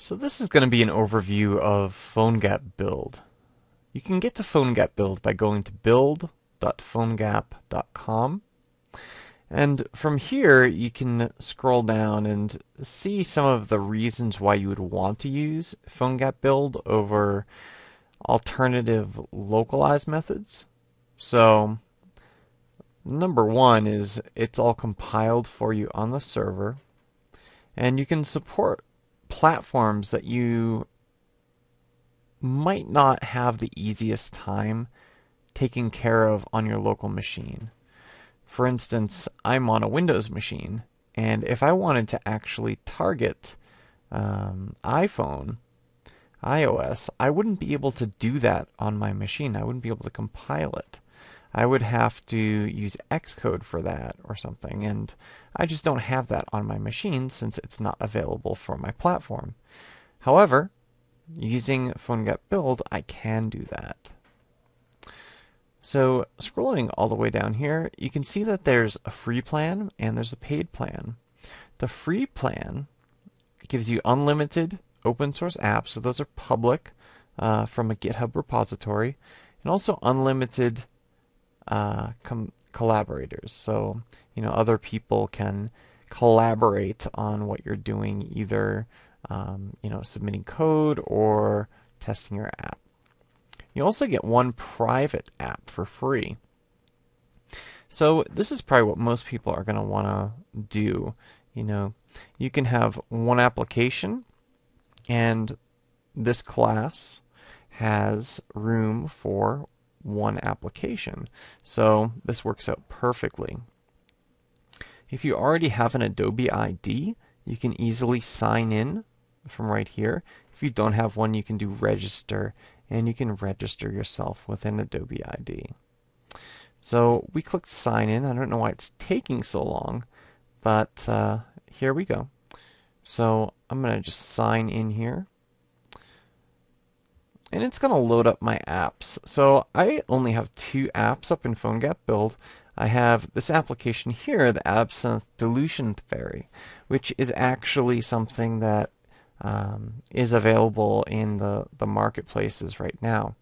So this is going to be an overview of PhoneGap Build. You can get to PhoneGap Build by going to build.phonegap.com. And from here, you can scroll down and see some of the reasons why you would want to use PhoneGap Build over alternative localized methods. So, number one is it's all compiled for you on the server, and you can support platforms that you might not have the easiest time taking care of on your local machine. For instance, I'm on a Windows machine, and if I wanted to actually target iPhone, iOS, I wouldn't be able to do that on my machine. I wouldn't be able to compile it. I would have to use Xcode for that or something, and I just don't have that on my machine since it's not available for my platform. However, using PhoneGap Build, I can do that. So, scrolling all the way down here, you can see that there's a free plan and there's a paid plan. The free plan gives you unlimited open source apps, so those are public from a GitHub repository, and also unlimited collaborators. So, other people can collaborate on what you're doing, either submitting code or testing your app. You also get one private app for free. So this is probably what most people are going to want to do. You can have one application, and this class has room for one application. So this works out perfectly. If you already have an Adobe ID, you can easily sign in from right here. If you don't have one, you can do register, and you can register yourself with an Adobe ID. So we clicked sign in. I don't know why it's taking so long, but here we go. So I'm going to just sign in here. And it's going to load up my apps. So I only have two apps up in PhoneGap Build. I have this application here, the Absinthe Dilution Fairy, which is actually something that is available in the marketplaces right now.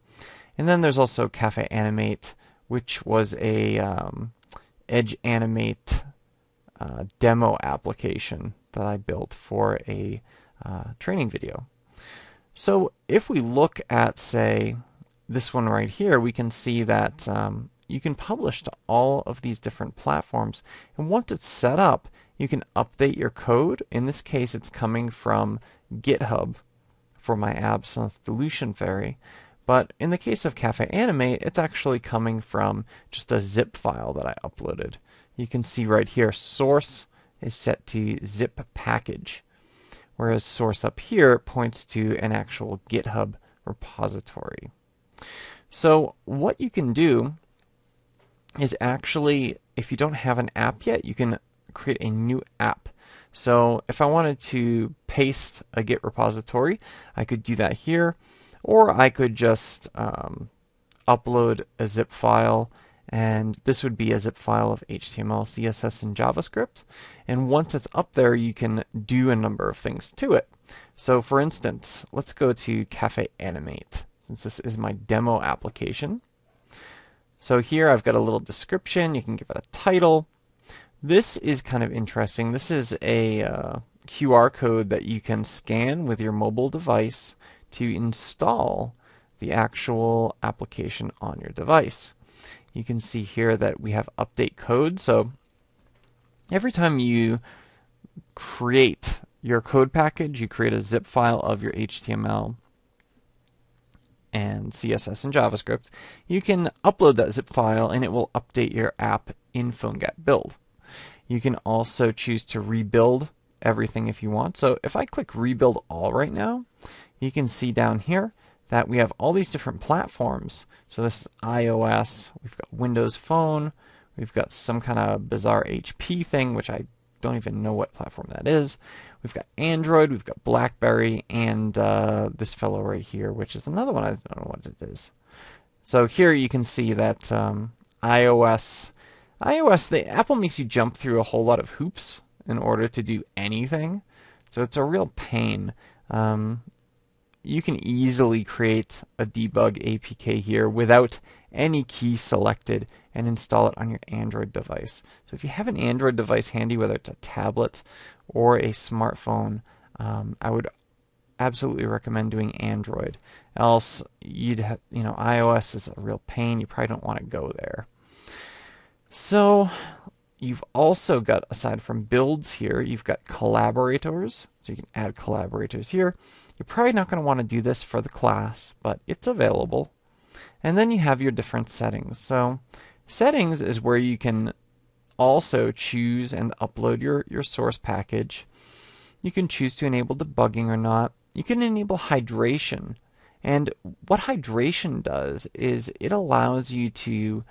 And then there's also Cafe Animate, which was a Edge Animate demo application that I built for a training video. So if we look at, say, this one right here, we can see that you can publish to all of these different platforms. And once it's set up, you can update your code. In this case, it's coming from GitHub for my Absinthe Dilution Fairy. But in the case of Cafe Animate, it's actually coming from just a zip file that I uploaded. You can see right here, source is set to zip package, whereas source up here points to an actual GitHub repository. So what you can do is actually, if you don't have an app yet, you can create a new app. So if I wanted to paste a Git repository, I could do that here, or I could just upload a zip file, and this would be a zip file of HTML, CSS, and JavaScript. And once it's up there, you can do a number of things to it. So for instance, let's go to Cafe Animate, since this is my demo application. So here I've got a little description. You can give it a title. This is kind of interesting. This is a QR code that you can scan with your mobile device to install the actual application on your device. You can see here that we have update code. So every time you create your code package, you create a zip file of your HTML and CSS and JavaScript, you can upload that zip file and it will update your app in PhoneGap Build. You can also choose to rebuild everything if you want. So if I click rebuild all right now, you can see down here that we have all these different platforms. So this is iOS, we've got Windows Phone, we've got some kind of bizarre HP thing, which I don't even know what platform that is. We've got Android, we've got BlackBerry, and this fellow right here, which is another one, I don't know what it is. So here you can see that iOS, the Apple makes you jump through a whole lot of hoops in order to do anything. So it's a real pain. You can easily create a debug APK here without any key selected and install it on your Android device. So if you have an Android device handy, whether it's a tablet or a smartphone, I would absolutely recommend doing Android. Else, iOS is a real pain. You probably don't want to go there. So you've also got, aside from builds here, you've got collaborators. So you can add collaborators here. You're probably not going to want to do this for the class, but it's available. And then you have your different settings. So settings is where you can also choose and upload your source package. You can choose to enable debugging or not. You can enable hydration. And what hydration does is it allows you to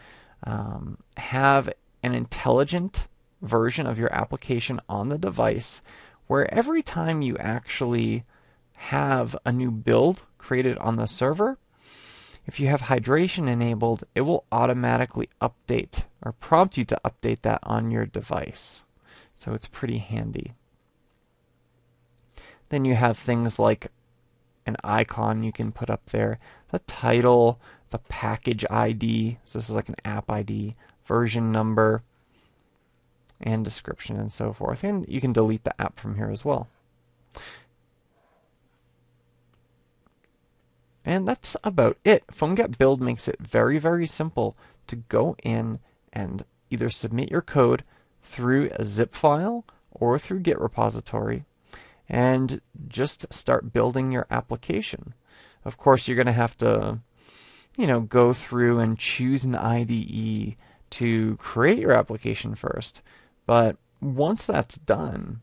have an intelligent version of your application on the device where every time you actually have a new build created on the server, if you have hydration enabled, it will automatically update or prompt you to update that on your device. So it's pretty handy. Then you have things like an icon you can put up there, the title, the package ID, so this is like an app ID, version number, and description and so forth. And you can delete the app from here as well. And that's about it. PhoneGap Build makes it very, very simple to go in and either submit your code through a zip file or through Git repository and just start building your application. Of course, you're going to have to, go through and choose an IDE to create your application first. But once that's done,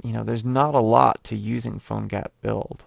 there's not a lot to using PhoneGap Build.